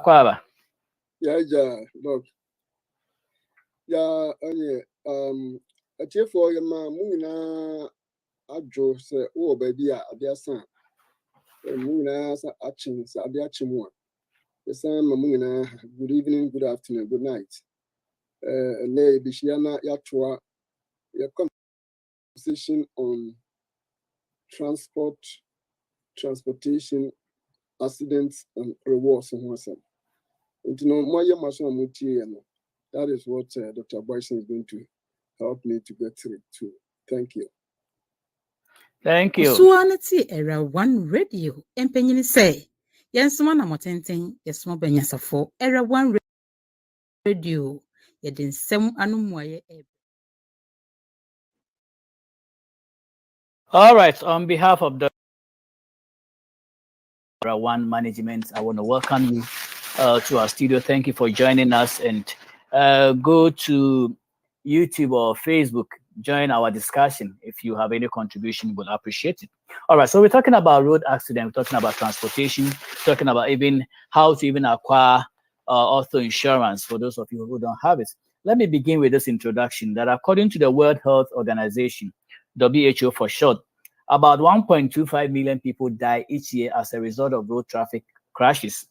Kwaba. Yeah, look. Yeah, a chief for your mamma, Adjo, say, oh, baby, a dear son. Muna actions, a dear chimua. The son, Mamuna, good evening, good afternoon, good night. Nay, Bishiana Yatua, your conversation on transportation, accidents, and rewards and what's up. And to know more, your muscle muti, that is what Dr. Boyson is going to help me to get through too. Thank you. Thank you. Suanity era one radio. Empenyini say. Yensuma na motenten. Yesuma benyasafo. Era one radio. Yedin sem anumwaye ebe. All right. On behalf of the One Management, I want to welcome you to our studio. Thank you for joining us, and go to YouTube or Facebook, join our discussion. If you have any contribution, we'll appreciate it. All right, so we're talking about road accident, we're talking about transportation, talking about even how to even acquire auto insurance for those of you who don't have it. Let me begin with this introduction that according to the World Health Organization, WHO for short, about 1.25 million people die each year as a result of road traffic crashes.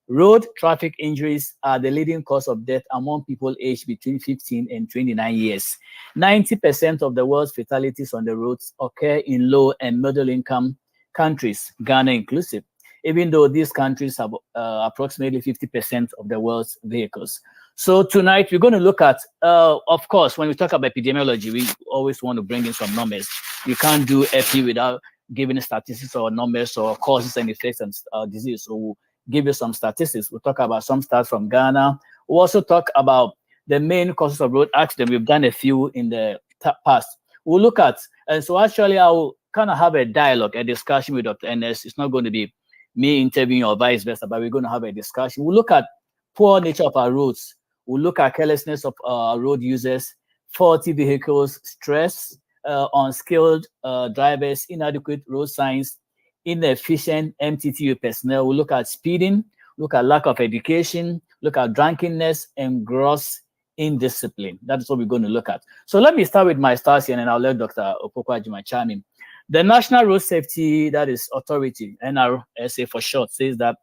Road traffic injuries are the leading cause of death among people aged between 15 and 29 years. 90% of the world's fatalities on the roads occur in low and middle income countries, Ghana inclusive, even though these countries have approximately 50% of the world's vehicles. So tonight we're going to look at, of course, when we talk about epidemiology, we always want to bring in some numbers. You can't do epi without giving statistics or numbers or causes and effects and disease. So we'll give you some statistics. We'll talk about some stats from Ghana. We'll also talk about the main causes of road accident. We've done a few in the past. We'll look at, and so actually I'll kind of have a dialogue, a discussion with Dr. Ernest. It's not going to be me interviewing or vice versa, but we're going to have a discussion. We'll look at poor nature of our roads. We'll look at carelessness of road users, faulty vehicles, stress, unskilled drivers, inadequate road signs, inefficient MTTU personnel. We'll look at speeding, look at lack of education, look at drunkenness, and gross indiscipline. That's what we're going to look at. So let me start with my stars here, and I'll let Dr. Opoku-Agyeman chime in. The National Road Safety, that is Authority, NRSA for short, says that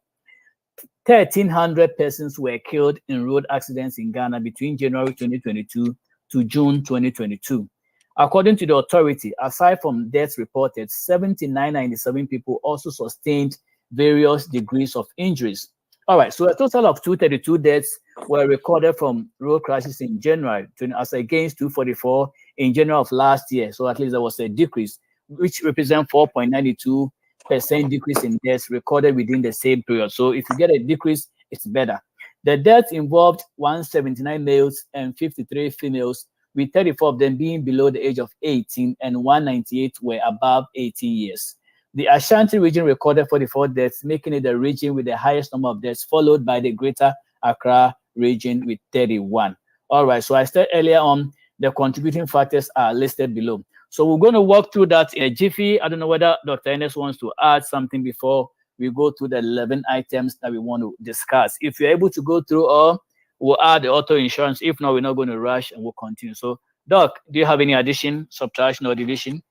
1,300 persons were killed in road accidents in Ghana between January 2022 to June 2022. According to the authority, aside from deaths reported, 7,997 people also sustained various degrees of injuries. All right, so a total of 232 deaths were recorded from road crashes in January, as against 244 in January of last year. So at least there was a decrease, which represents 4.92% decrease in deaths recorded within the same period. So if you get a decrease, it's better. The deaths involved 179 males and 53 females, with 34 of them being below the age of 18 and 198 were above 18 years. The Ashanti region recorded 44 deaths, making it the region with the highest number of deaths, followed by the Greater Accra region with 31. All right, so I said earlier on, the contributing factors are listed below. So we're going to walk through that in a jiffy. I don't know whether Dr. Ernest wants to add something before we go through the 11 items that we want to discuss. If you're able to go through all, we'll add the auto insurance. If not, we're not going to rush and we'll continue. So, Doc, do you have any addition, subtraction, or division?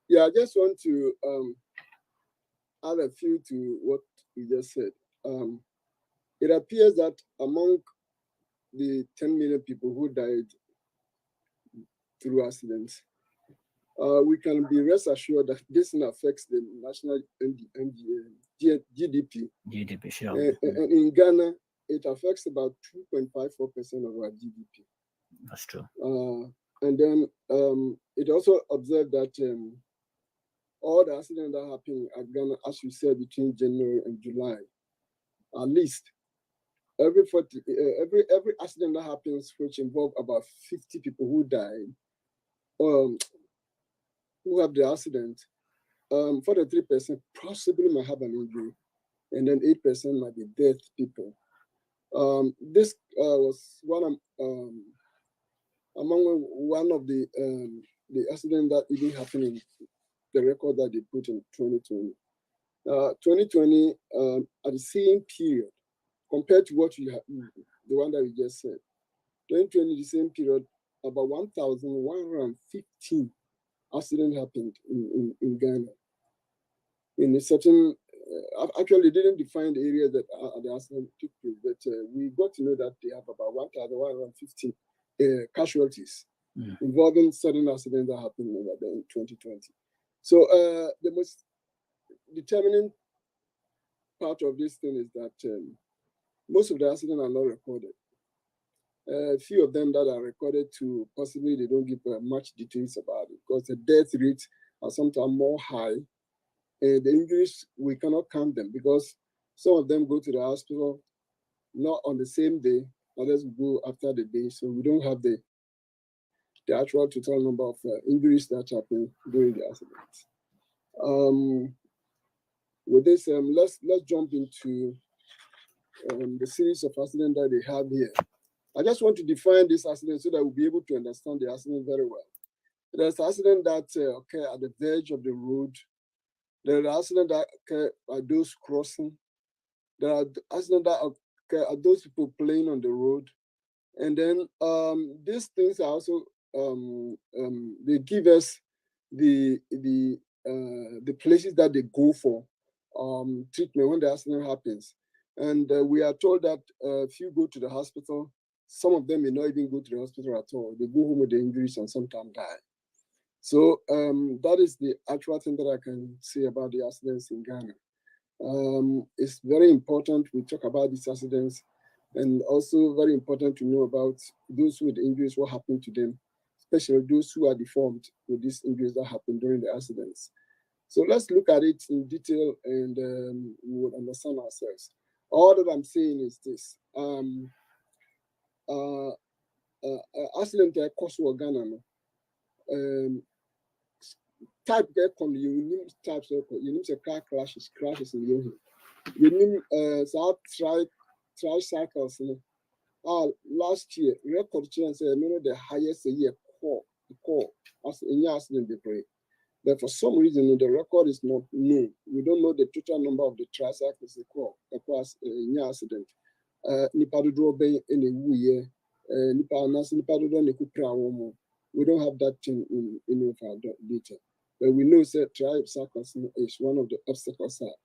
Yeah, I just want to add a few to what you just said. It appears that among the 10 million people who died through accidents, we can be rest assured that this affects the national GDP. GDP, sure. And in Ghana, it affects about 2.54% of our GDP. That's true. And then it also observed that all the accidents that happened at Ghana, as you said, between January and July, at least every accident that happens, which involve about 50 people who died, who have the accident, 43% possibly might have an injury, and then 8% might be dead people. This was among one of the accident that even happened in the record that they put in 2020. 2020, at the same period, compared to what you have, the one that we just said. 2020, the same period, about 1,115 accidents happened in Ghana. In a certain, actually didn't define the area that the accident took place, but we got to know that they have about 1,115 casualties involving certain accidents that happened over there in 2020. So the most determining part of this thing is that most of the accidents are not recorded. A few of them that are recorded to possibly they don't give much details about it because the death rates are sometimes more high. The injuries, we cannot count them because some of them go to the hospital not on the same day, others go after the day. So we don't have the actual total number of injuries that happen during the accidents. With this, let's jump into the series of accidents that they have here. I just want to define this accident so that we'll be able to understand the accident very well. There's accident that occur at the verge of the road. There are accidents that occur at those crossing. There are accidents that occur at those people playing on the road. And then these things are also they give us the places that they go for treatment when the accident happens. And we are told that if you go to the hospital, some of them may not even go to the hospital at all. They go home with the injuries and sometimes die. So that is the actual thing that I can say about the accidents in Ghana. It's very important we talk about these accidents, and also very important to know about those with injuries, what happened to them, especially those who are deformed with these injuries that happened during the accidents. So let's look at it in detail and we will understand ourselves. All that I'm saying is this. Accident cost for Ghana. Type get from you types of car crashes in you. You tricycles. Last year record chance the highest year call as in accident they break. But for some reason the record is not known. We don't know the total number of the tricycles they call across in accident. Nipa do draw bay in a year. Nipa do we don't have that thing in our data. But we know that tricycles is one of the obstacles a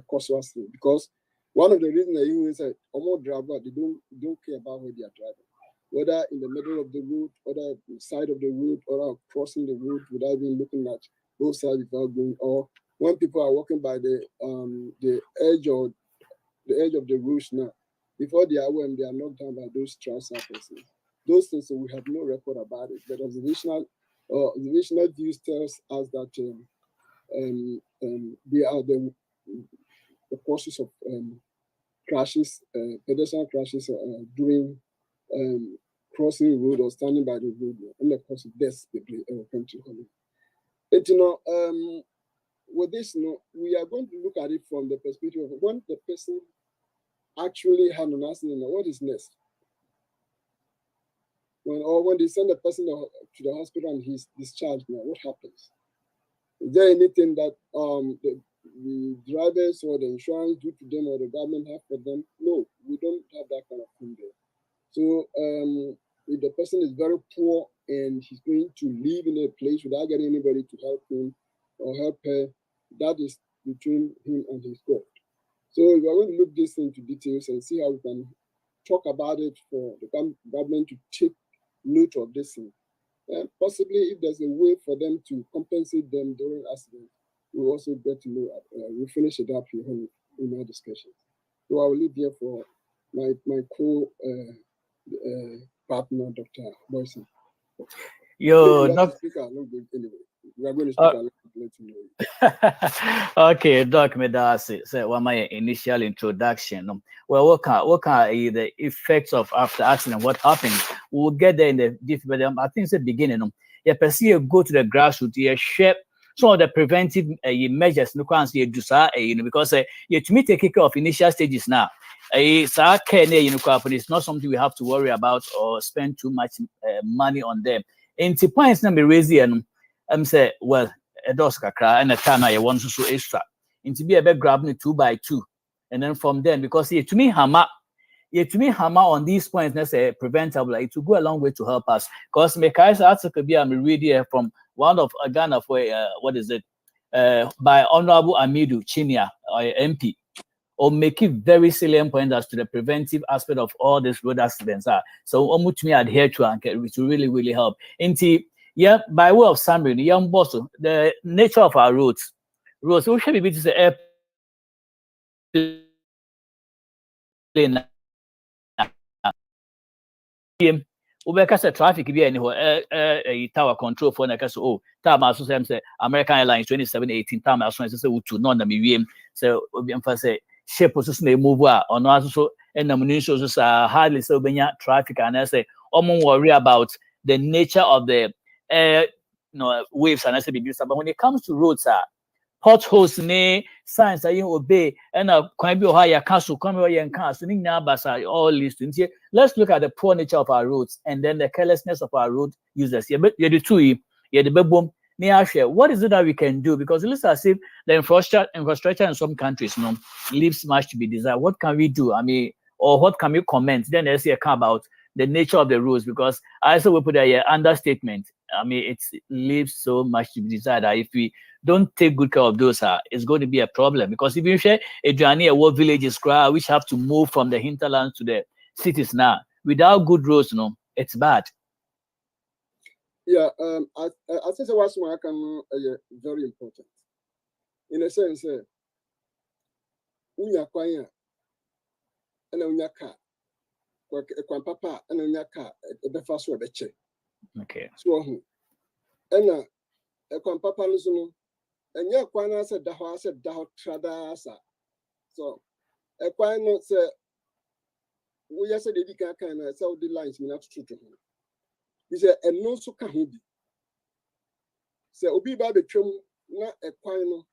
cause because one of the reasons that you say almost driver they don't care about where they are driving, whether in the middle of the road, or the side of the road, or crossing the road without even looking at both sides without going, or when people are walking by the edge of the road now, before they are aware, they are knocked down by those tricycles. Those things, so we have no record about it. But observational views tells us that they are the causes of crashes, pedestrian crashes during crossing the road or standing by the road, and the cause of death in our country. And with this, we are going to look at it from the perspective of when the person actually had an accident. What is next? When they send a person to the hospital and he's discharged, now what happens? Is there anything that the drivers or the insurance do to them or the government have for them? No, we don't have that kind of thing there. So if the person is very poor and he's going to live in a place without getting anybody to help him or help her, that is between him and his God. So we are going to look this into details and see how we can talk about it for the government to take note of this thing. And possibly if there's a way for them to compensate them during accidents, we'll also get to know. We'll finish it up here in our discussion. So I will leave here for my partner, Dr. Boyson. Yo, Doc. We are going to speak a little bit to you. Okay, Doc, Medasi said, "Well, my initial introduction. Well, what can the effects of after accident? What happened? We'll get there in the different. But I think it's the beginning. You perceive go to the grassroots. You share some of the preventive measures. No can see because you to me take care of initial stages now. It's not something we have to worry about or spend too much money on them. In the points number raising, say, well, a dos kakra and a time I want to extra. And to be a bit grabbing 2 by 2. And then from then, because to me, hammer on these points, let's say preventable, it will go a long way to help us. Because Mekai's article I'm reading from one of Ghana for what is it? By Honorable Amidu Chinia, MP, or make it very salient point as to the preventive aspect of all these road accidents are. So almost me adhere to and which will really, really help. Yeah, by way of summary, the young boss, the nature of our roads, we should be able to say airplane. Ubeka traffic be any tower control for na so time aso say American Airlines 2718 time aso say utu no na me wiem say obi am say shape so na move a ono aso so enam ni so hardly say obenya traffic and say omo worry about the nature of the waves and say be but when it comes to roads potholes ne signs are you obey and kwan bi o ha ya cancel come here and cancel ni na basa all list. Let's look at the poor nature of our roads and then the carelessness of our road users. Yeah, the two, yeah, the backbone. What is it that we can do? Because it looks as if the infrastructure in some countries, leaves much to be desired. What can we do? I mean, or what can we comment? Then there's a come about the nature of the roads, because I also will put a understatement. I mean, it leaves so much to be desired. If we don't take good care of those, it's going to be a problem. Because if you share a journey, what villages which have to move from the hinterlands to the cities now, without good roads, it's bad. Yeah, I think what's more can very important. In a sense, unya kwanya, and unya car, kwan papa, and unya car, the first one, the check. Okay. So, and a kwan papa listen, and ya kwana said the house at the tradasa. So, a kwan not say, we are said the kind of sell the lines, me not to him. He said, and no so can he be. So, Obi Baby Chum, not a quino,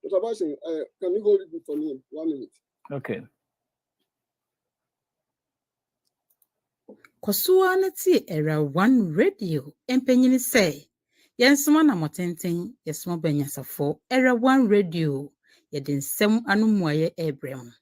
what about saying, can you hold it for me 1 minute? Okay. Kosua na ti era one radio empenyini say yensoma na motenten yesoma banyasafo era one radio yedin nsem anomuaye ebrem.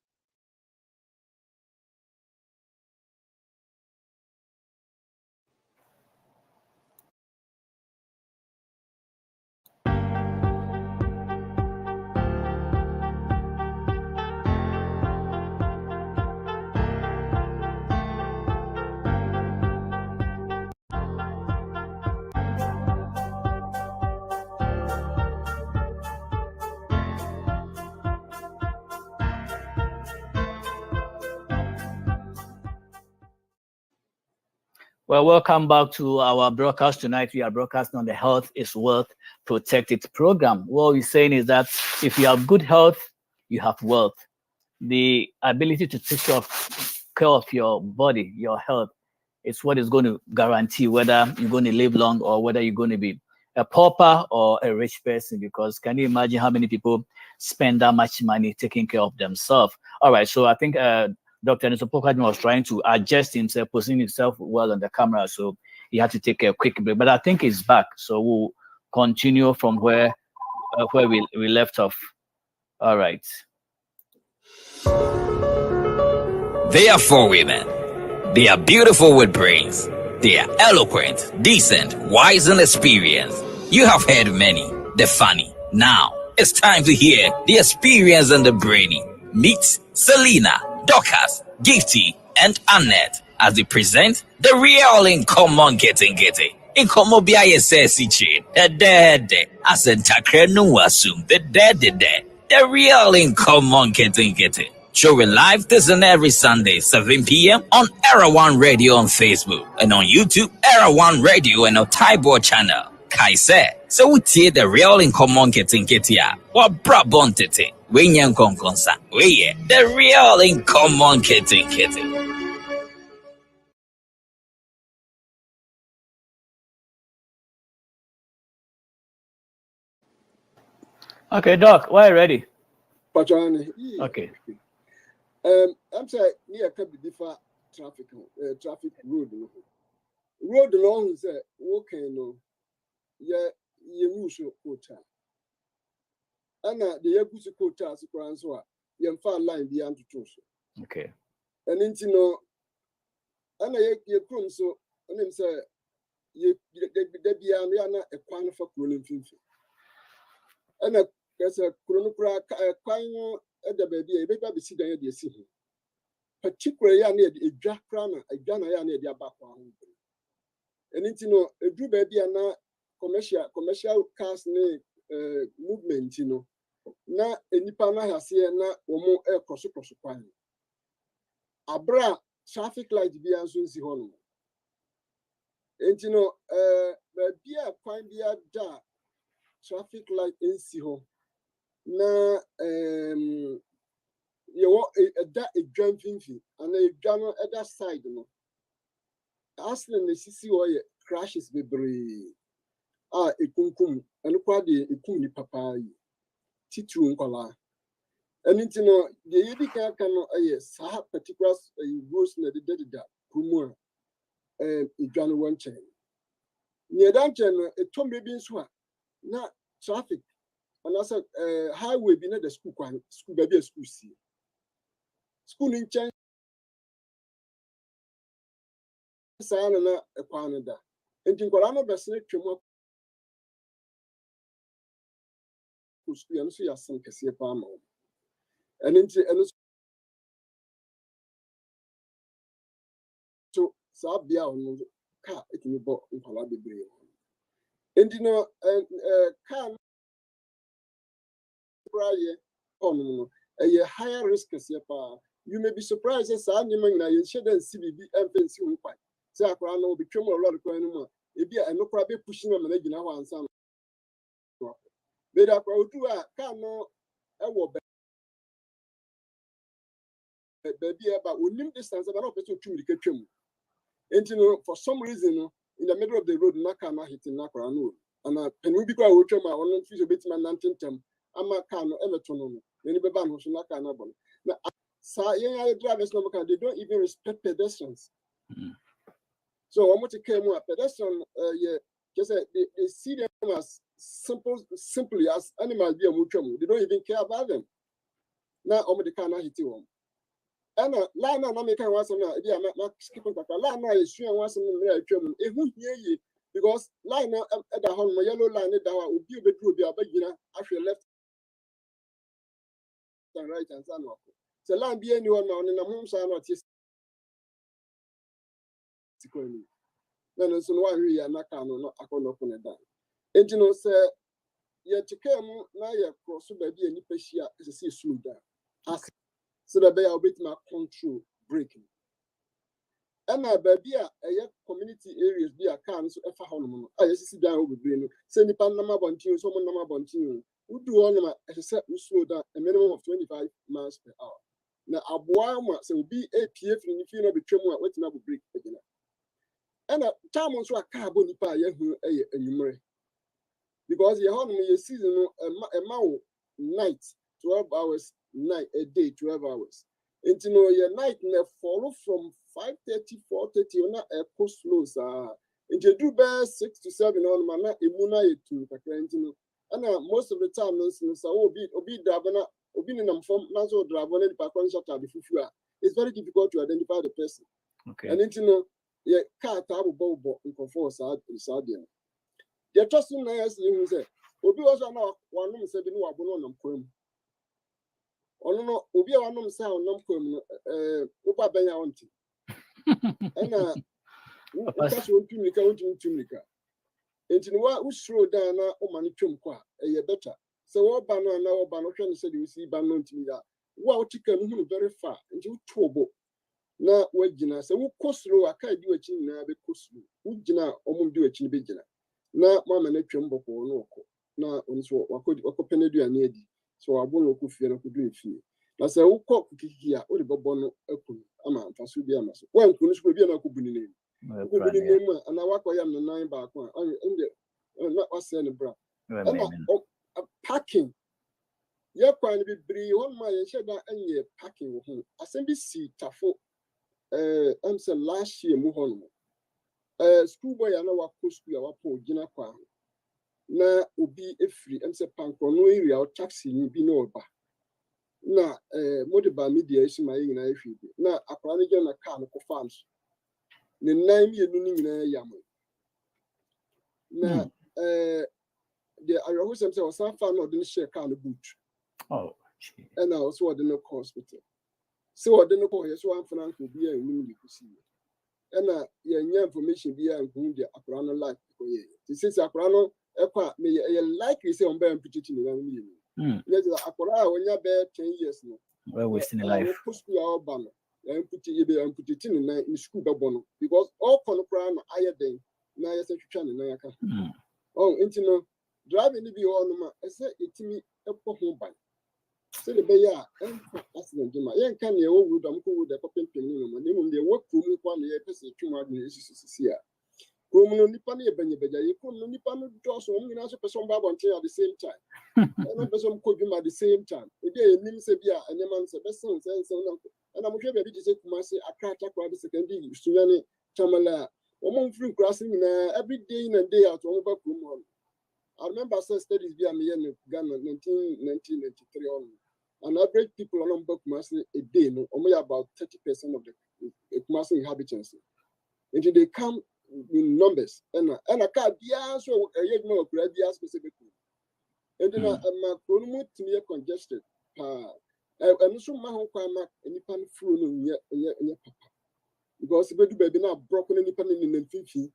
Well, welcome back to our broadcast tonight. We are broadcasting on the Health is Wealth Protect It program. What we're saying is that if you have good health, you have wealth. The ability to take care of your body, your health, is what is going to guarantee whether you're going to live long or whether you're going to be a pauper or a rich person. Because can you imagine how many people spend that much money taking care of themselves? All right, so I think Dr. Nisopokadin was trying to adjust himself, positioning himself well on the camera, so he had to take a quick break. But I think he's back, so we'll continue from where we left off. All right. They are 4 women. They are beautiful with brains. They are eloquent, decent, wise, and experienced. You have heard many, the funny. Now, it's time to hear the experience and the brainy. Meet Selena, Dorcas, Gifty, and Annette as they present the real in common getting. In common BISSC the dead, as in Takrenu assume the dead, the real in common getting. Showing live this and every Sunday, 7 p.m. on Era One Radio on Facebook and on YouTube, Era One Radio and on Taibo channel. Kaise, so we see the real in common getting ya. What brabon tete? We nyan konkonsa. We the real in common getting. Okay, Doc, we're ready. Okay. I'm saying near can be different traffic road. Road along is walking no. Yeah, you move your coach. ana the yagusu quota as Kransoa, Yamfa line the antitrust. Okay. And intino ana ye krum so and him say ye Debiana a quan for cooling finfi. And there's a chronocra quine at the baby, a baby sit down at the city. Particularly near a jack crana, a gun near their background. And intino a drew baby and commercial cars movement, na enipa na hase na omo cross kwan abra traffic light bi anso nsi ho no entino ba bia kwan bia da traffic light nsi ho na yewo da edwan finfi ana edwan no eda side no aslen na sisi ho ye crashes bebre ekunkum eno kwa de ekum ni papa yi titru nkola enintino de yedi ka no sa particular rules na de da promo edwan won chen ni dan chen no etombe bi nso a na traffic anasa highway bi na the school ba bi school si school in chen sa na ekwan da enti nkola no besene twemo school and so ya san kese pa ma and so sabia on car etimi bo nkwala bebre and car praye on a higher risk kese pa you may be surprised as anyman na you shouldn't see bi emfancy on kwa say akra no be twem a lot kwan no e bia enokra be pushing am na gina ho ansa Beda kwa utu car no ewo baby eba onim distance eba no person tumi ka twem enti for some reason in the middle of the road na car na hitting na kwa no ana penu bi kwa wo twem a ono fiso betima nantentem ama car no emeto no ni beba no so na car na bon na sa yen drivers no they don't even respect pedestrians. So what you came with pedestrian just they see them as simply as animals be a mutual. They don't even care about them. Now the car na hit you. And line na make one some be a skipping kaka line na is showing one some na twem e hu hie ye because line na at the home yellow line that obi obedru obi abagina ahwe left and right and so on. So line be anyone na on na hom sa na tis tikoni. Then so no one we na car no akono ko na dan. Enti no say ye tikam na ye cross ba bi ani pehia se slow down. As so that be able to control braking. And na baby a community areas be a car so efa ho no no aye sisi dan obebre no say nipa nama bontin so mo nama bontin wo do ho no ma say slow down a minimum of 25 miles per hour. Na aboa ma say obi APF ni fi no betwem a wetina bo brake agina. And time on so a car bo nipa ye hu enyumre because ye ho no ye season no e night 12 hours night a day 12 hours into your night na follow from 5:30 4:30 na e go slow into do be 6 to 7 on mana emuna yetu kakra into and most of the time no so obi driver na obi ni nam form na so driver na the park on shut be fufu it's very difficult to identify the person. Okay. And into your car table bobo in comfort sad dem your trust na yes you say obi was na one no say bi no abono nam kwam ono no obi a wanom say onam kwam no opa benya wonti ena ukasi ontumika enti no wa usro dan na o mane twem kwa eye better so wo ba no na wo ba no hwe no say the usi ba no ntimi da wo a wotika no hu very far enti utobo na wagina say wo kosro aka di wachi na be kosro wugina omum di wachi be gina na mama na twem boko no ko na onso wakopene duane adi so abono ku fie na ku du fie na say wo kɔ kiki a wo de bobo no akunu ama mfaso bi ama so wan kunu so bi na ku buni ne ku buni ne ma ana wakɔ yam na nan ba ko a ende na wase ne bra ana parking ye kwan bi bri won ma ye sheda anye parking wo ho asem bi si tafo am say last year mu ho no school boy ana wa ko school a wa po gina kwa na obi efiri em se pankrono area o taxi ni bi no ba na modiba media isi ma yin na efiri na akwa ne je na car no ko fans ne nan mi enu ni nyina yam na the ayo sem se o san fan no de share car no boot and also what the hospital so what the no yes one finance will be a new see and your information be and who the akra life this is akra no me likely say on be amputate ni na yes akra when you be 10 years no well wasting life push you out ban amputate ni na in school be bono because all konokra no aye den na yes twitwa ni na yaka into no driving ni bi on ma say etimi epo ho ban so the beya accident ma yen kan ye wo wuda mko wuda popin no ma ni mo de wo krum kwa na ye pese twuma de sisi a krum no nipa na ye banye beja ye krum no nipa no do so mo nyina so person ba bonte at the same time and person ko dwuma at the same time e dey nim se bia enema se person sense na mo hwe be bi se kuma se akrata kwa bi secondary sunyane chamala o mo mfiri class nyina every day in and day out o ba krum on. I remember some studies via me in Ghana 1993 on. And average people on Kumasi a day, no, only about 30% of the Kumasi inhabitants. And they come in numbers. And I can't be so a young man of Gradia specifically. And then my chronometer to me congested. And also my home crime any pan flu in your papa. Because the baby now broken any pan in the 50.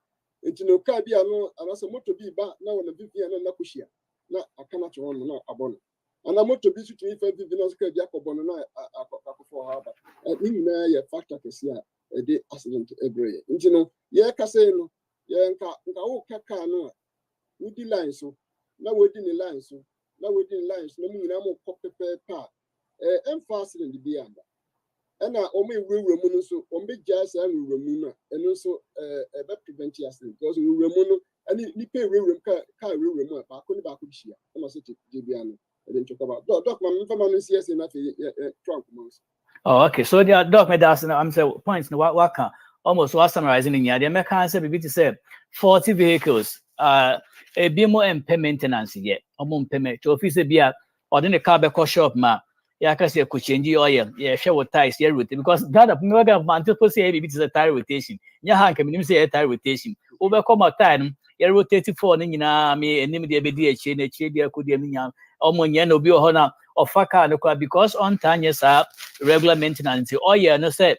Enti no ka bia no anase moto bi ba na wona bibia na nakuhia na akana to won na abono ana moto bi su tumi fa bibi na so ka bia kobono na akofo ha ba ni nyina ye factor kesi a e de accident ebre enti no ye ka say no ye nka wo kaka no wudi line so na wodi ni line so na wodi ni line so na mu nyina mo kopepe pa emfa accident bi anda and omo ewure mu no so ombe jasa ewure mu na eno so be prevent accident because ewure mu no ani nipa ewure ka ewure mu ba ko ni ba ko bishia o ma so je bia no e dey talk about doc man fa man CS na fe trunk months. Oh, okay, so the doc me that's I'm say points no what can almost was summarizing in here the American say be to say 40 vehicles a be more maintenance yet omo payment office bia or the car be ko shop ma ya kasi ya change oil ya share with tires ya rotate because that of me ga man to say it is a tire rotation nya han kam nim say tire rotation over come out time ya rotate for ni nyina me enim de be di eche na eche de akodi am nya omonye na obi ho na ofaka no kwa because on time yes regular maintenance oil no say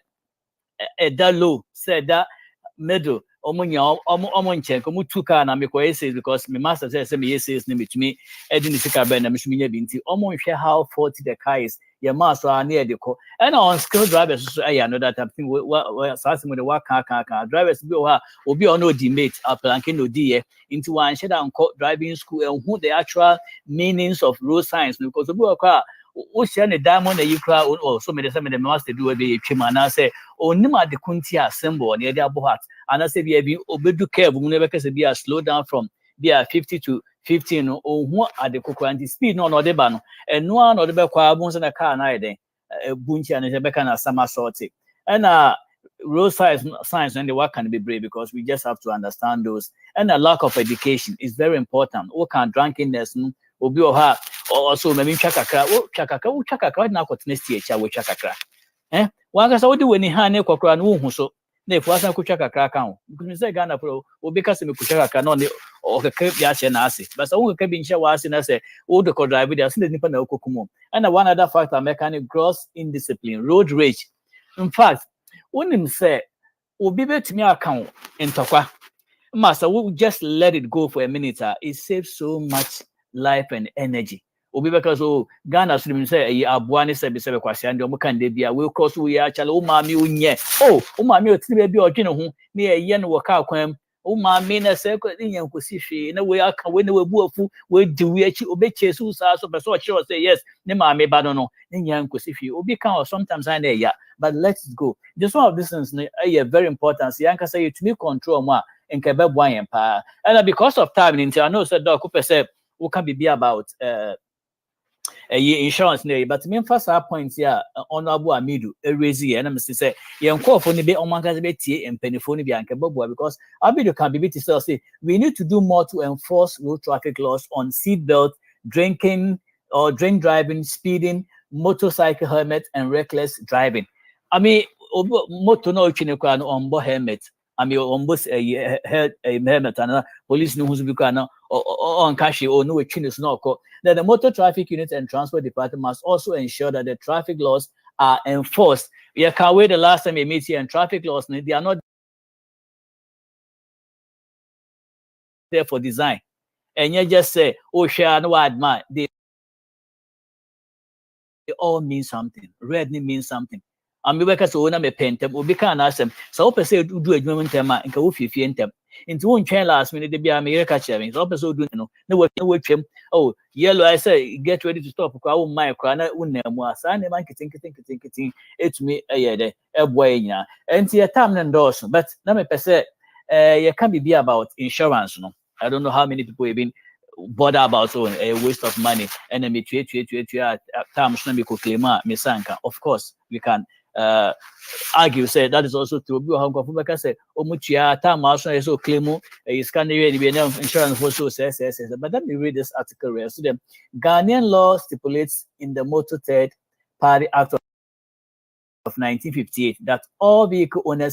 that low say that middle omonche ko mutuka na me ko essays because me master say me essays ni metumi edi ni sika be na me shumi nya binti omonhwe how 40 the car is your master na e de ko and on skill drivers so another type thing we so with the work car drivers bi o ha obi on no di mate aplanke no di ye into one shed and driving school and who the actual meanings of road signs because obi o ka o share ne diamond e yikra o so me dey say me the master do we be twema na say onima de kunti a symbol ne dey abohat and I say be obedu curve mu ne be kase be a slow down from be a 50 to 15 no ohu ade kokora anti speed no de ba no eno an no de be kwa abun se na car na eden bunchi an se be kana somersault and road signs and the work can be brave because we just have to understand those and a lack of education is very important o can drunkenness no obi o ha also me twakakra na kwotene stie cha we twakakra wa ga sa wodi weni ha ne kwakra no hu so na efu asan kutwa kakra kan ho because me say Ghana pro obi ka se me kutwa kakra no ne o kaka bia che na ase but so kaka bi nche wa ase na say o de ko drive there so nipa na okokumo and one other factor mechanic gross indiscipline road rage in fact onim say obi betimi account ntokwa master we just let it go for a minute it saves so much life and energy obi because Ghana slim say aboa ne sebe kwase ande o kan de bia we cross we actually o maami onye o maami o tiri bia odwene ho na ye no waka kwan o maami na say ko nyen kosi hwe na we aka we na we bu afu we di we achi obeche su sa so person o sure say yes ne maami ba no nyen kosi hwe obi kan sometimes I na ya but let's go this one of these things very important so yanka say you to me control mo enka be boan yen pa and because of time I know said doc who say we can be about insurance no, but me first point here honorable Amidu raise here and I'm say yen call for ni be on manka be tie empenifo ni bi anke bobo because Amidu can be to say we need to do more to enforce road traffic laws on seat belt, drinking or drink driving, speeding, motorcycle helmet and reckless driving. I mean motor no chinekwa no on helmet. I mean, almost a helmet and police knows because on cash or no chin is not called. Then the Motor Traffic Unit and Transport Department must also ensure that the traffic laws are enforced. You can't wait the last time you meet here and traffic laws, they are not there for design. And you just say, oh, share no admire. They all mean something. Red means something. I'm working so na me pentem obi kan asem so ope say do adwuma ntem a nka wo fifie ntem nti won twen last minute de bia me reka chere so ope so do no na watwem oh yellow I say get ready to stop kwa wo mai kwa na unamu asa na man kitin etumi de eboy nya enti e tam na endorse but na me pese you can be about insurance no. I don't know how many people have been bother about a waste of money and then me time me ko claim me sanka. Of course we can argue say that is also true. Because say omutia time also so claim is can be insurance for so says. But let me read this article here. So the Ghanaian law stipulates in the Motor Third Party Act of 1958 that all vehicle owners